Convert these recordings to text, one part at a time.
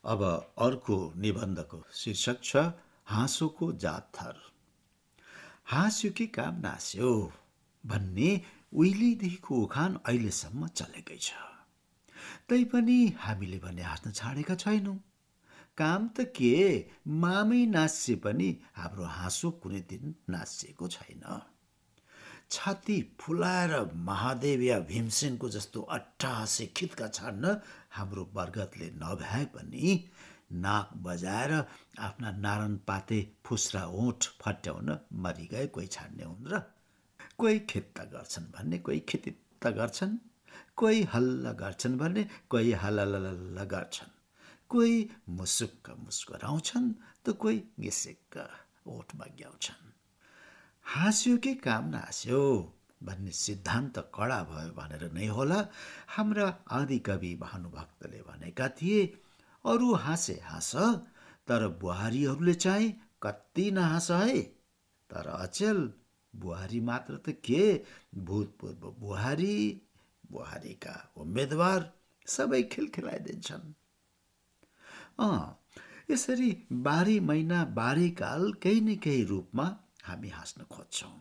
अब अर्को निबन्धको शीर्षक छ हाँसोको जात थर। हाँस्यो कि काम नास्यो भन्ने उहिलेदेखिको उखान अहिलेसम्म चलेकै छ। तैपनि हामीले भने हाँस्न छाडेका छैनौँ। काम त के, मामै नाच्चे पनि हाम्रो हाँसो कुनै दिन नाचिएको छैन। छाती फुलाएर महादेव या भीमसेनको जस्तो अट्टहासे खित्का छाड्न हाम्रो बरगतले नभ्याए पनि नाक बजाएर आफ्ना नारायण पाते फुस्रा ओठ फट्याउन मरिगए कोही छाड्ने हुन् र। कोही खित्ता गर्छन् भने कोही खितित्त गर्छन्, कोही हल्ला गर्छन् भने कोही हलललल्ल गर्छन्, कोही मुसुक्क मुस्कुराउँछन् त कोही गिसिक्क ओठ बग्याउँछन्। हाँस्यो कि काम नास्यो भन्ने सिद्धान्त कडा भयो भनेर नै होला हाम्रा आदिकवि भानुभक्तले भनेका थिए, अरू हाँसे हाँस तर बुहारीहरूले चाहिँ कति नहाँस है। तर अचेल बुहारी मात्र त के, भूतपूर्व बुहारी, बुहारीका उम्मेदवार सबै खिलखिलाइदिन्छन्। यसरी 12 महिना 12 काल केही न केही रूपमा हामी हाँस्न खोज्छौँ।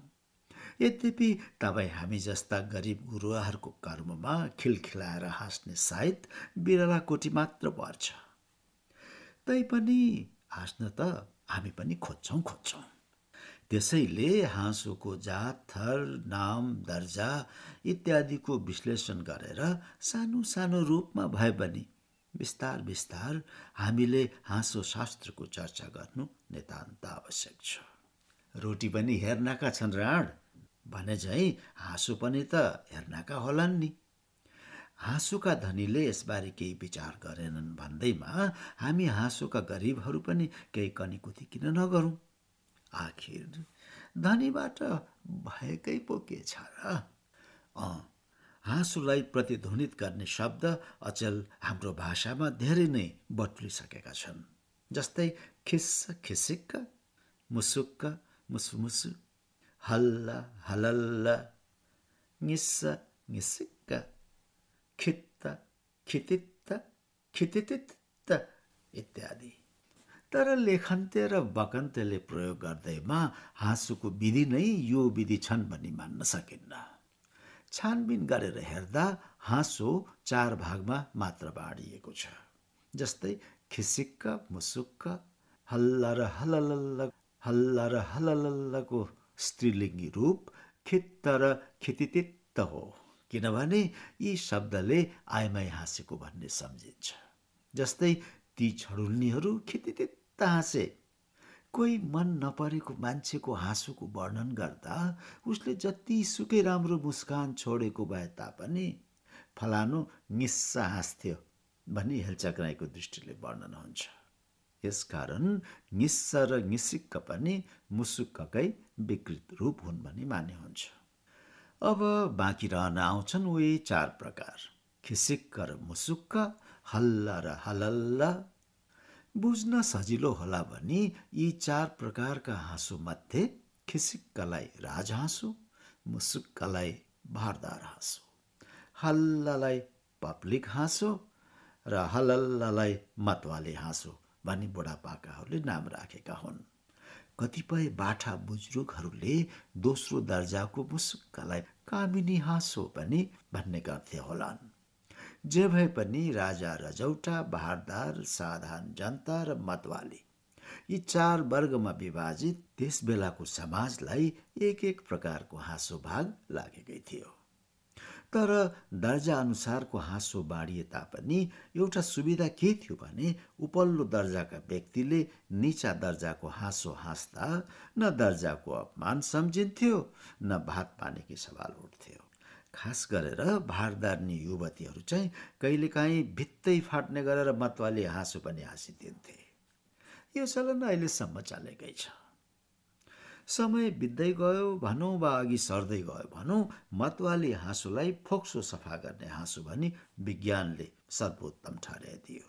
यद्यपि तपाईँ हामी जस्ता गरिब गुरुवाहरूको कर्ममा खिलखिलाएर हाँस्ने सायद बिरला कोटी मात्र पर्छ। तैपनि हाँस्न त हामी पनि खोज्छौँ। त्यसैले हाँसोको जात थर, नाम, दर्जा इत्यादिको विश्लेषण गरेर सानो सानो रूपमा भए पनि बिस्तार बिस्तार हामीले हाँसो शास्त्रको चर्चा गर्नु नितान्त आवश्यक छ। रोटी पनि हेर्नाका छन् राण भने झैँ हाँसो पनि त हेर्नाका होलान् नि। हाँसोका धनीले यसबारे केही विचार गरेनन् भन्दैमा हामी हाँसोका गरिबहरू पनि केही कनीकुती किन नगरौँ। आखिर धनीबाट भएकै पो के छ र। हाँसोलाई प्रतिध्वनित गर्ने शब्द अचेल हाम्रो भाषामा धेरै नै बटुलिसकेका छन्। जस्तै खिस्स खिसिक्क, मुसुक्क मुसुमुसु, हल्ला हलल्ल, निस्स निसिक्क, खित्त खितित्त खितितित्त इत्यादि। तर लेखन्ते र बकन्तेले प्रयोग गर्दैमा हाँसोको विधि नै यो विधि छन् भनी मान्न सकिन्न। छानबिन गरेर हेर्दा हाँसो 4 भागमा मात्र बाँडिएको छ। जस्तै खिसिक्क मुसुक्क, हल्ला र हललल्लको स्त्रीलिङ्गी रूप खित्त र खितितित्त हो, किनभने यी शब्दले आइमाई हाँसेको भन्ने सम्झिन्छ। जस्तै ती छडुल्नीहरू खितितित्त हाँसे। कोही मन नपरेको मान्छेको हाँसोको वर्णन गर्दा उसले जति सुकै राम्रो मुस्कान छोडेको भए तापनि फलानु निस्स हाँस्थ्यो भनी हेलचक्राइको दृष्टिले वर्णन हुन्छ। यसकारण निस्स र निसिक्क पनि मुसुक्ककै विकृत रूप हुन् भनी मान्य हुन्छ। अब बाँकी रहन आउँछन् उही 4 प्रकार, खिसिक्क र मुसुक्क, हल्ला र हलल्ल। बुझ्न सजिलो होला भनी यी 4 प्रकारका हाँसो मध्ये खिसिक्कलाई राजहाँसो, मुसुक्कलाई भारदार हाँसो, हल्लालाई पब्लिक हाँसो र हलल्ललाई मतवाले हाँसो भनी बुढापाकाहरूले नाम राखेका हुन्। कतिपय बाठा बुजुर्गहरूले दोस्रो दर्जाको मुसुक्कलाई कामिनी हाँसो पनि भन्ने गर्थे होलान्। जे भए पनि राजा रजौटा, भारदार, साधारण जनता र मतवाली यी 4 वर्गमा विभाजित त्यस बेलाको समाजलाई एक एक प्रकारको हाँसो भाग लागेकै थियो। तर दर्जा अनुसारको हाँसो बाँडिए तापनि एउटा सुविधा के थियो भने उपल्लो दर्जाका व्यक्तिले नीचा दर्जाको हाँसो हाँस्दा न दर्जाको अपमान सम्झिन्थ्यो न भात पानीकै सवाल उठ्थ्यो। खास गरेर भारदारनी युवतीहरू चाहिँ कहिलेकाहीँ भित्तै फाट्ने गरेर मतवाली हाँसो पनि हाँसिदिन्थे। यो चलन अहिलेसम्म चलेकै छ। समय बित्दै गयो भनौँ वा अघि सर्दै गयो भनौँ, मतवाली हाँसोलाई फोक्सो सफा गर्ने हाँसो भनी विज्ञानले सर्वोत्तम ठहराइदियो।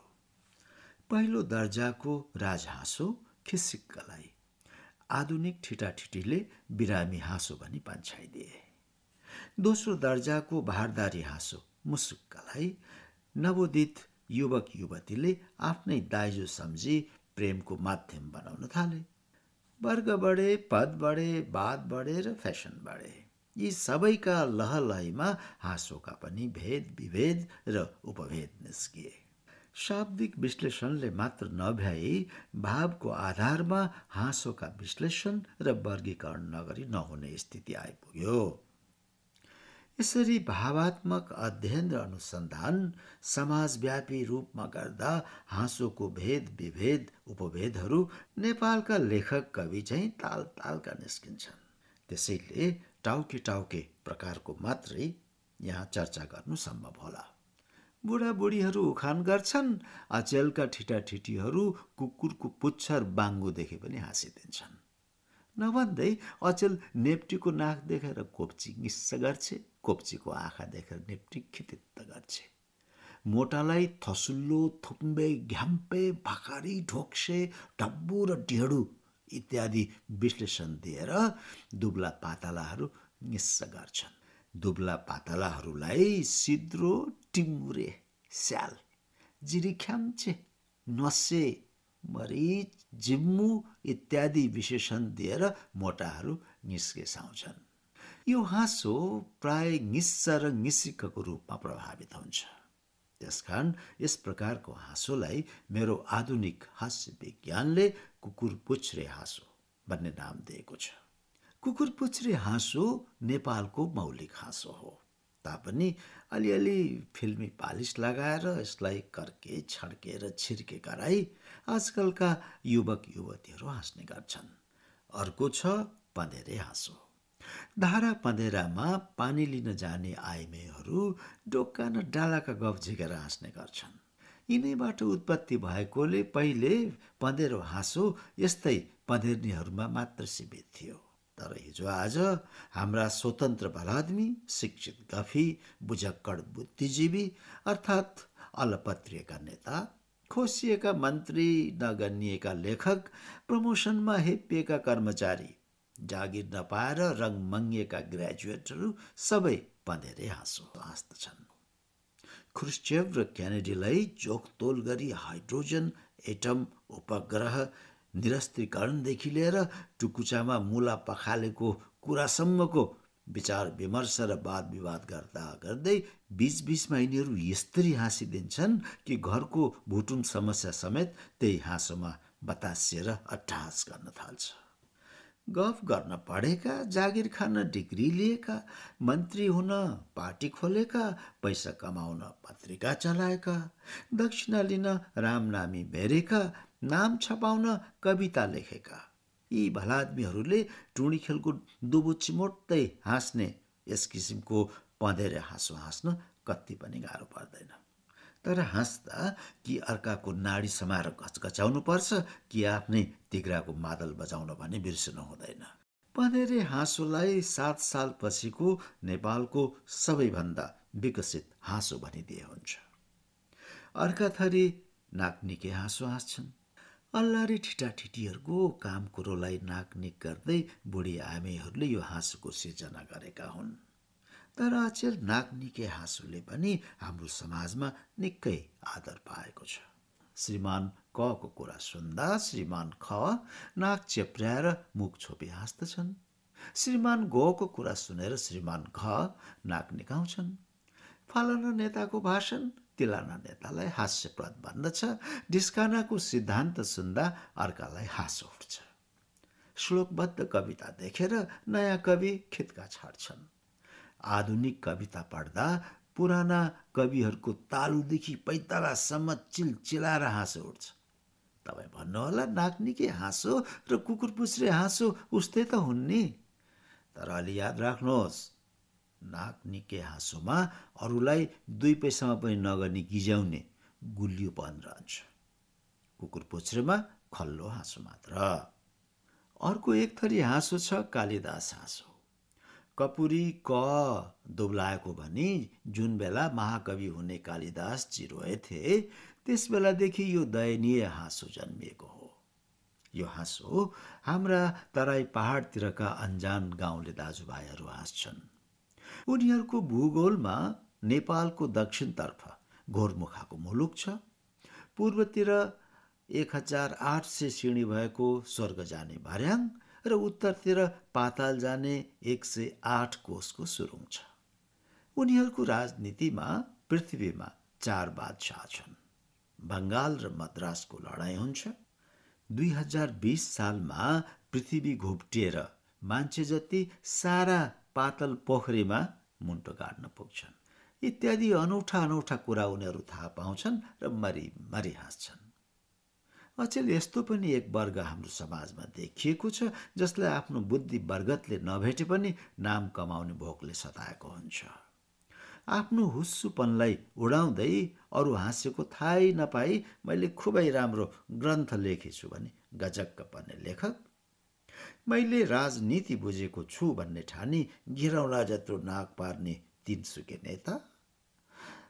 पहिलो दर्जाको राजहाँसो खिसिक्कलाई आधुनिक ठिटाठिटीले बिरामी हाँसो भनी पन्छाइदिए। दोस्रो दर्जाको भारदारी हाँसो मुसुक्कलाई नवोदित युवक युवतीले आफ्नै दाइजो सम्झी प्रेमको माध्यम बनाउन थाले। वर्ग बढे, पद बढे, वाद बढे र फेसन बढे। यी सबैका लहलहीमा हाँसोका पनि भेद विभेद र उपभेद निस्किए। शाब्दिक विश्लेषणले मात्र नभ्याई भावको आधारमा हाँसोका विश्लेषण र वर्गीकरण नगरी नहुने स्थिति आइपुग्यो। यसरी भावात्मक अध्ययन र अनुसन्धान समाजव्यापी रूपमा गर्दा हाँसोको भेद विभेद उपभेदहरू नेपालका लेखक कवि चाहिँ ताल तालका निस्किन्छन्। त्यसैले टाउके टाउके प्रकारको मात्रै यहाँ चर्चा गर्नु सम्भव होला। बुढाबुढीहरू उखान गर्छन्, अचेलका ठिटाठिटीहरू कुकुरको पुच्छर बाङ्गो देखे पनि हाँसिदिन्छन्। नभन्दै अचेल नेप्टीको नाक देखेर कोप्ची निस्स गर्छे, कोप्चीको आँखा देखेर नेप्टी खितित्त गर्छे। मोटालाई थसुल्लो, थुम्बे, घ्याम्पे, भकारी, ढोक्से, डब्बु र ढेडु इत्यादि विश्लेषण दिएर दुब्ला पातलाहरू निस्स गर्छन्। दुब्ला पातलाहरूलाई सिद्रो, टिमुरे, स्याल, जिरीख्याम्चे, नसे, मरिच, जिम्मु इत्यादि विशेषण दिएर मोटाहरू निस्केसाउँछन्। यो हाँसो प्राय निस्स र निसिक्कको रूपमा प्रभावित हुन्छ। त्यसकारण यस प्रकारको हाँसोलाई मेरो आधुनिक हास्य विज्ञानले कुकुर पुच्छ्रे हाँसो भन्ने नाम दिएको छ। कुकुर पुच्छ्रे हाँसो नेपालको मौलिक हाँसो हो, तापनि अलिअलि फिल्मी पालिस लगाएर यसलाई कर्के छड्के र छिर्के गराई आजकलका युवक युवतीहरू हाँस्ने गर्छन्। अर्को छ पँधेरे हाँसो। धारा पँधेरामा पानी लिन जाने आइमेहरू डोका न डालाका गफ झिकेर हाँस्ने गर्छन्। यिनैबाट उत्पत्ति भएकोले पहिले पँधेरो हाँसो यस्तै पँधेर्नीहरूमा मात्र सीमित थियो। तर हिजो आज हाम्रा स्वतन्त्र भलादमी, शिक्षित गफी, बुझक्कड बुद्धिजीवी अर्थात् अलपत्रिएका नेता, खोसिएका मन्त्री, नगनिएका लेखक, प्रमोसनमा हेपिएका कर्मचारी, जागिर नपाएर रङ मङ्गिएका ग्रेजुएटहरू सबै पँधेरे हाँसो हाँस्दछन्। ख्रुश्चेभ र केनेडीलाई जोखतोल गरी हाइड्रोजन एटम उपग्रह निरस्त्रीकरणदेखि लिएर टुकुचामा मुला पखालेको कुरासम्मको विचार विमर्श र वाद विवाद गर्दा गर्दै बीचबीचमा यिनीहरू यस्तरी हाँसिदिन्छन् कि घरको भुटुन समस्या समेत त्यही हाँसोमा बतासिएर अट्टहास गर्न थाल्छ। गफ गर्न पढेका, जागिर खान डिग्री लिएका, मन्त्री हुन पार्टी खोलेका, पैसा कमाउन पत्रिका चलाएका, दक्षिणा लिन रामनामी बेरेका, नाम छपाउन कविता लेखेका, यी भलादमीहरूले टुँडी खेलको दुबो चिमोट्दै हाँस्ने यस किसिमको पँधेरे हाँसो हाँस्न कति पनि गाह्रो पर्दैन। तर हाँस्दा कि अर्काको नाडी समाएर घचघचाउनु पर्छ कि आफ्नै तिग्राको मादल बजाउन भने बिर्सनु हुँदैन। पँधेरे हाँसोलाई 7 साल पछिको नेपालको सबैभन्दा विकसित हाँसो भनिदिए हुन्छ। अर्का थरी नाकनिके हाँसो हाँस्छन्। अल्लारे ठिटाठिटीहरूको काम कुरोलाई नाकनिक गर्दै बुढी आमेहरूले यो हाँसोको सिर्जना गरेका हुन्। तर अचेल नाकनिके हाँसोले पनि हाम्रो समाजमा निकै आदर पाएको छ। श्रीमान क को कुरा सुन्दा श्रीमान ख नाक चेप्र्याएर मुख छोपी हाँस्दछन्। श्रीमान ग को कुरा सुनेर श्रीमान घ नाक निकाउँछन्। फलाना नेताको भाषण तिलाना नेतालाई हास्यप्रद बन्दछ। डिस्कानाको सिद्धान्त सुन्दा अर्कालाई हाँसो उठ्छ। श्लोकबद्ध कविता देखेर नयाँ कवि खित्का छाड्छन्। आधुनिक कविता पढ्दा पुराना कविहरूको तालुदेखि पैतालासम्म चिलचिलाएर हाँसो उठ्छ। तपाईँ भन्नुहोला नाकनिके हाँसो र कुकुर पुच्छ्रे हाँसो उस्तै त हुन् नि। तर अलि याद राख्नुहोस्, नाकनिके हाँसोमा अरूलाई 2 पैसामा पनि नगर्ने गिज्याउने गुलियोपन रहन्छ। कुकुर पुच्छ्रेमा खल्लो हाँसो मात्र। अर्को एक थरी हाँसो छ कालिदास हाँसो। कपुरी क दुब्लाएको भनी जुन बेला महाकवि हुने कालिदास चिरोएथे त्यस बेलादेखि यो दयनीय हाँसो जन्मिएको हो। यो हाँसो हाम्रा तराई पहाडतिरका अनजान गाउँले दाजुभाइहरू हाँस्छन्। उनीहरूको भूगोलमा नेपालको दक्षिणतर्फ घोरमुखाको मुलुक छ। पूर्वतिर 1800 सिँढी भएको स्वर्ग जाने भर्याङ र उत्तरतिर पाताल जाने 108 कोसको सुरुङ छ। उनीहरूको राजनीतिमा पृथ्वीमा 4 बादशाह छन्। बङ्गाल र मद्रासको लडाईँ हुन्छ। 2020 सालमा पृथ्वी घोप्टिएर मान्छे जति सारा पातल पोखरीमा मुन्टो गाड्न पुग्छन् इत्यादि अनौठा कुरा उनीहरू थाहा पाउँछन् र मरी हाँस्छन्। अचेल यस्तो पनि एक वर्ग हाम्रो समाजमा देखिएको छ जसलाई आफ्नो बुद्धि बर्गतले नभेटे पनि नाम कमाउने भोकले सताएको हुन्छ। आफ्नो हुस्सुपनलाई उडाउँदै अरू हाँसेको थाहै नपाई मैले खुबै राम्रो ग्रन्थ लेखेछु भने गजक्क पर्ने लेखक, मैले राजनीति बुझेको छु भन्ने ठानी गिरौँला जत्रो नाक पार्ने तिनसुके नेता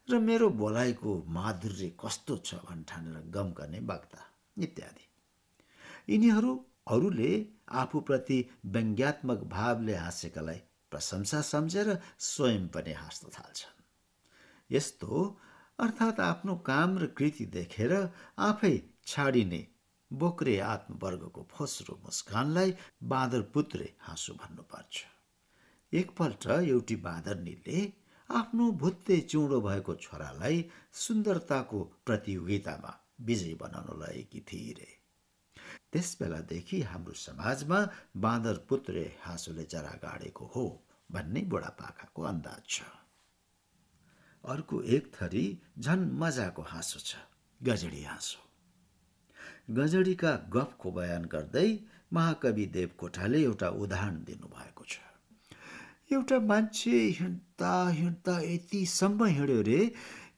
र मेरो बोलाइको माधुर्य कस्तो छ भन्ठानेर गम्कने वक्ता इत्यादि। यिनीहरू अरूले आफूप्रति व्यङ्ग्यात्मक भावले हाँसेकालाई प्रशंसा सम्झेर स्वयं पनि हाँस्न थाल्छन्। यस्तो अर्थात् आफ्नो काम र कृति देखेर आफै छाडिने बोक्रे आत्मवर्गको फोस्रो मुस्कानलाई बाँदर पुत्रे हाँसो भन्नुपर्छ। एकपल्ट एउटी बाँदरनीले आफ्नो भुत्ते चुँडो भएको छोरालाई सुन्दरताको प्रतियोगितामा विजयी बनाउन लगेकी थिए रे। त्यस बेलादेखि हाम्रो समाजमा बाँदर पुत्रे हाँसोले जरा गाडेको हो भन्ने बुढापाकाको अन्दाज छ। अर्को एक थरी झन मजाको हाँसो छ, गजडी हाँसो। गजडीका गफको बयान गर्दै महाकवि देवकोटाले एउटा उदाहरण दिनुभएको छ। एउटा मान्छे हिँड्दा हिँड्दा यतिसम्म हिँड्यो रे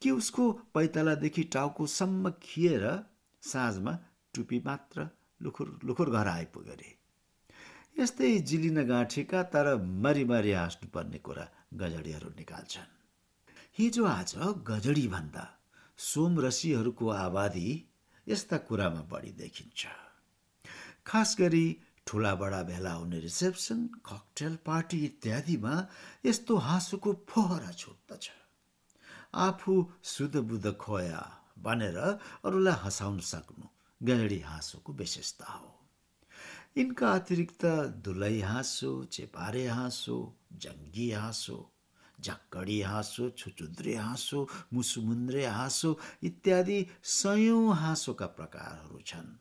कि उसको पैतालादेखि टाउकोसम्म खिएर साँझमा टुपी मात्र लुखुर घर आइपुग्यो रे। यस्तै जिलिन गाँठेका तर मरी हाँस्नुपर्ने कुरा गजडीहरू निकाल्छन्। हिजो आज गजडी भन्दा सोमरसीहरूको आबादी यस्ता कुरामा बढी देखिन्छ। खास गरी ठुला बडा भेला हुने रिसेप्सन, ककटेल पार्टी इत्यादिमा यस्तो हाँसोको फोहरा छुट्दछ। आफू सुधबुध खोया भनेर अरूलाई हँसाउन सक्नु गजडी हाँसोको विशेषता हो। यिनका अतिरिक्त दुलै हाँसो, चेपारे हाँसो, जङ्गी हाँसो, झक्कडी हाँसो, छुचुन्द्रे हाँसो, मुसुमुन्द्रे हाँसो इत्यादि सयौं हाँसोका प्रकारहरू छन्।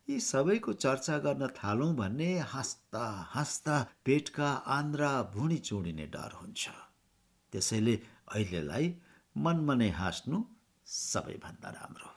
यी सबैको चर्चा गर्न थालौं भन्ने हाँस्दा हाँस्दा पेटका आन्द्रा भुँडी चुडिने डर हुन्छ। त्यसैले अहिलेलाई मनमनै हाँस्नु सबैभन्दा राम्रो।